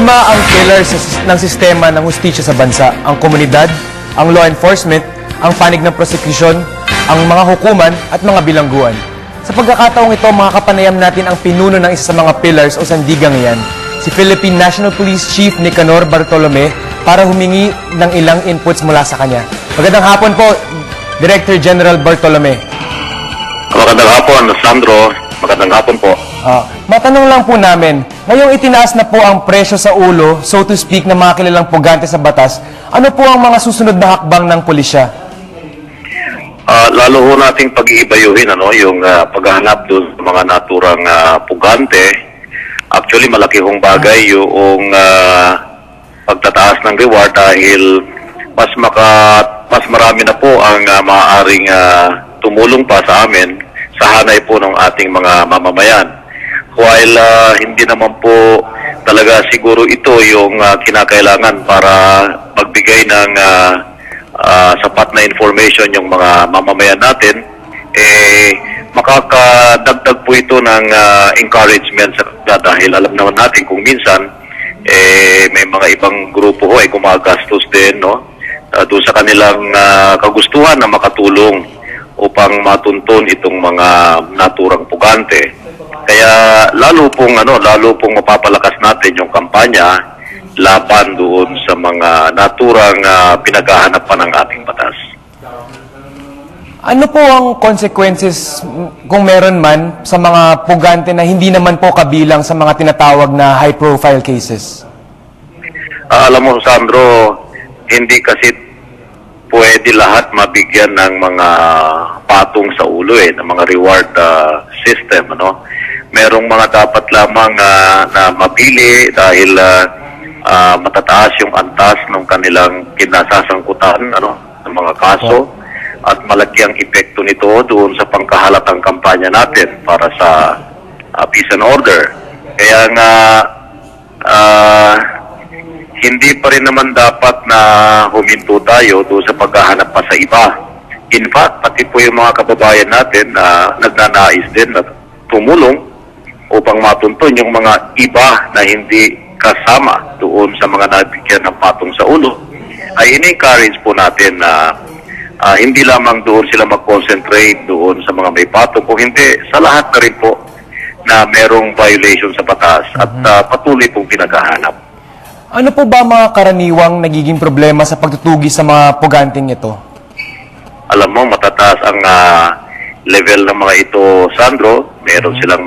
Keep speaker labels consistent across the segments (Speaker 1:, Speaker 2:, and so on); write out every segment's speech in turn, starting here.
Speaker 1: Lima ang pillars ng sistema ng hustisya sa bansa: ang komunidad, ang law enforcement, ang panig ng prosekusyon, ang mga hukuman at mga bilangguan. Sa pagkakataong ito, mga kapanayam natin ang pinuno ng isa sa mga pillars o sandigang iyan, si Philippine National Police Chief Nicanor Bartolome, para humingi ng ilang inputs mula sa kanya. Magandang hapon po, Director General Bartolome.
Speaker 2: Magandang hapon, Sandro. Magandang hapon po.
Speaker 1: Matanong lang po namin, ngayong itinaas na po ang presyo sa ulo, so to speak, ng mga kilalang pugante sa batas, ano po ang mga susunod na hakbang ng pulisya?
Speaker 2: Lalo ho nating pag-iibayuhin yung paghahanap doon sa mga naturang pugante. Actually, malaki hong bagay yung pagtataas ng reward dahil mas marami na po ang maaaring tumulong pa sa amin sa hanay po ng ating mga mamamayan. While hindi naman po talaga siguro ito yung kinakailangan para magbigay ng sapat na information yung mga mamamayan natin, makakadagdag po ito ng encouragement dahil alam naman natin kung minsan may mga ibang grupo ay gumagastos din doon sa kanilang kagustuhan na makatulong upang matunton itong mga naturang pugante. Kaya lalo pong mapapalakas natin yung kampanya laban doon sa mga naturang pinaghahanap pa ng ating batas.
Speaker 1: Ano po ang consequences, kung meron man, sa mga pugante na hindi naman po kabilang sa mga tinatawag na high-profile cases?
Speaker 2: Alam mo, Sandro, hindi kasi pwede lahat mabigyan ng mga patong sa ulo ng mga reward system. Merong mga dapat lamang na mapili dahil matataas yung antas ng kanilang kinasasangkutan ng mga kaso at malaki ang epekto nito doon sa pangkahalatang kampanya natin para sa peace and order. Kaya nga hindi pa rin naman dapat na huminto tayo doon sa paghahanap pa sa iba. In fact, pati po yung mga kababayan natin na nagnanais din na tumulong upang matunton yung mga iba na hindi kasama doon sa mga nabigyan ng patong sa ulo, ay in-encourage po natin na hindi lamang doon sila mag-concentrate doon sa mga may patong, kung hindi sa lahat na rin po na merong violation sa batas at patuloy pong pinaghahanap.
Speaker 1: Ano po ba mga karaniwang nagiging problema sa pagtutugi sa mga puganting ito?
Speaker 2: Alam mo, matataas ang level ng mga ito, Sandro. Meron silang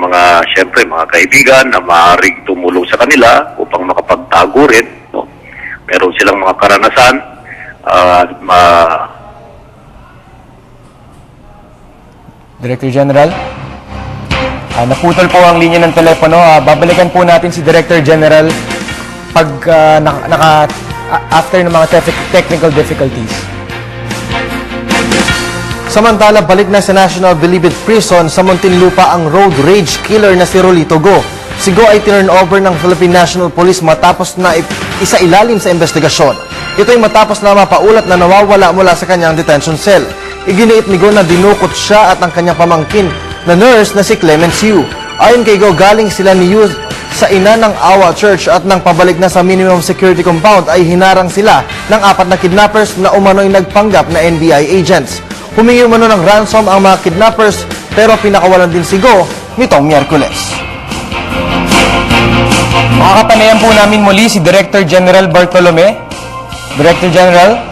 Speaker 2: siyempre, mga kaibigan na maaaring tumulong sa kanila upang makapagtago rin. Meron silang mga karanasan.
Speaker 1: Director General? Naputol po ang linya ng telepono. Babalikan po natin si Director General pag after ng mga technical difficulties. Samantala, balik na sa National Bilibid Prison sa Muntinlupa ang road rage killer na si Rolito Go. Si Go ay tinurn over ng Philippine National Police matapos na isailalim sa investigasyon. Ito ay matapos na mapaulat na nawawala mula sa kanyang detention cell. Iginiit ni Go na dinukot siya at ang kanyang pamangkin na nurse na si Clemence Yu. Ayon kay Go, galing sila ni Yu sa ina ng Awa Church at nang pabalik na sa minimum security compound ay hinarang sila ng 4 na kidnappers na umano'y nagpanggap na NBI agents. Humingi umano ng ransom ang mga kidnappers pero pinakawalan din si Go nitong Miyerkules. Makakapanayam po namin muli si Director General Bartolome. Director General?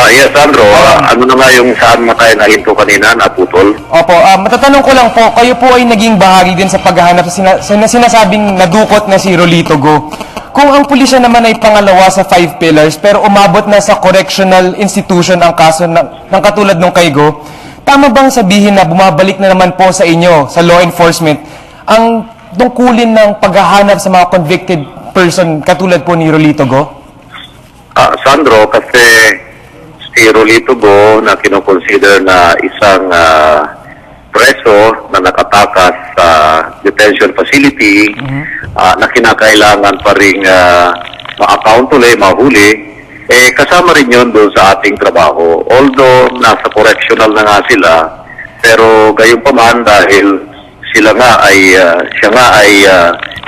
Speaker 2: Yes, Sandro. Ano na nga yung saan mo tayo nahinto kanina, naputol?
Speaker 1: Opo, matatanong ko lang po, kayo po ay naging bahagi din sa paghahanap sa sinasabing nadukot na si Rolito Go. Kung ang pulisya naman ay pangalawa sa 5 pillars pero umabot na sa correctional institution ang kaso ng katulad ng kay Go, tama bang sabihin na bumabalik na naman po sa inyo, sa law enforcement, ang tungkulin ng paghahanap sa mga convicted person katulad po ni Rolito Go?
Speaker 2: Sandro, kasi si Rolito Go na kinoconsider na isang preso na nakatakas sa detention facility na kinakailangan pa rin ma-account ulit, mahuli, kasama rin yun doon sa ating trabaho. Although nasa correctional na nga sila, pero gayon pa man dahil siya nga ay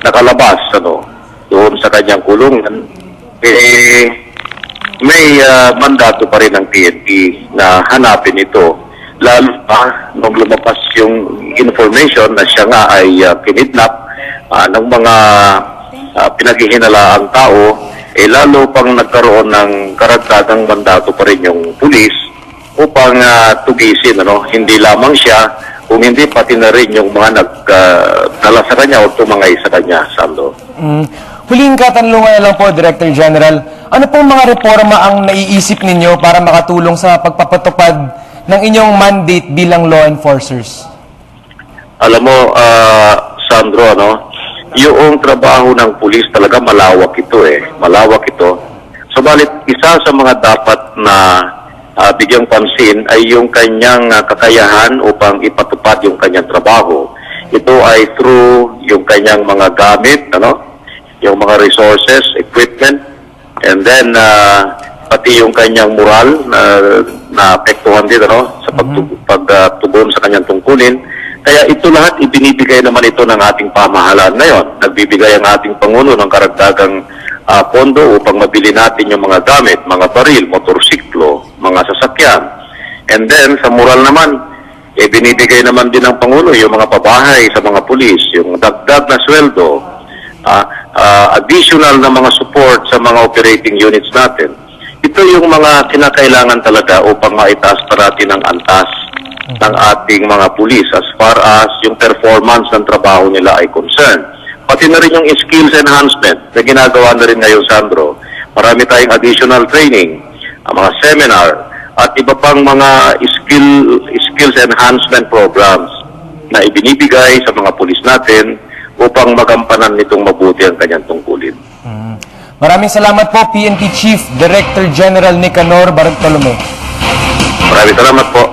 Speaker 2: nakalabas doon doon sa kanyang kulungan, may mandato pa rin ng PNP na hanapin ito. Lalo pa nung lumabas yung information na siya nga ay kinidnap ng mga pinaghihinalaang tao, lalo pang nagkaroon ng karagdagang mandato pa rin yung pulis upang tugisin, hindi lamang siya, kung hindi pati na rin yung mga nagdala sa kanya o tumangay sa kanya, Sando.
Speaker 3: Huling katanungan na lang po, Director General. Ano pong mga reforma ang naiisip ninyo para makatulong sa pagpapatupad ng inyong mandate bilang law enforcers?
Speaker 2: Alam mo, Sandro, yung trabaho ng pulis talaga malawak ito Malawak ito. Subalit, isa sa mga dapat na bigyang pansin ay yung kanyang kakayahan upang ipatupad yung kanyang trabaho. Ito ay through yung kanyang mga gamit, yung mga resources, equipment, and then pati yung kanyang moral na apektuhan din sa pagtugon sa kanyang tungkulin. Kaya ito lahat ibinibigay naman ito ng ating pamahalaan ngayon. Nagbibigay ang ating Pangulo ng karagdagang pondo upang mabili natin yung mga gamit, mga baril, motorsiklo, mga sasakyan. And then sa moral naman, binibigay naman din ng Pangulo yung mga pabahay sa mga pulis, yung dagdag na sweldo, additional na mga support sa mga operating units natin. Ito yung mga kinakailangan talaga upang maitaas pa natin ang antas ng ating mga pulis as far as yung performance ng trabaho nila ay concerned. Pati na rin yung skills enhancement na ginagawa na rin ngayon, Sandro. Marami tayong additional training, mga seminar, at iba pang mga skills enhancement programs na ibinibigay sa mga pulis natin upang magampanan nitong mabuti ang kanyang tungkulin.
Speaker 3: Maraming salamat po, PNP Chief Director General Nicanor Bartolome.
Speaker 2: Maraming salamat po.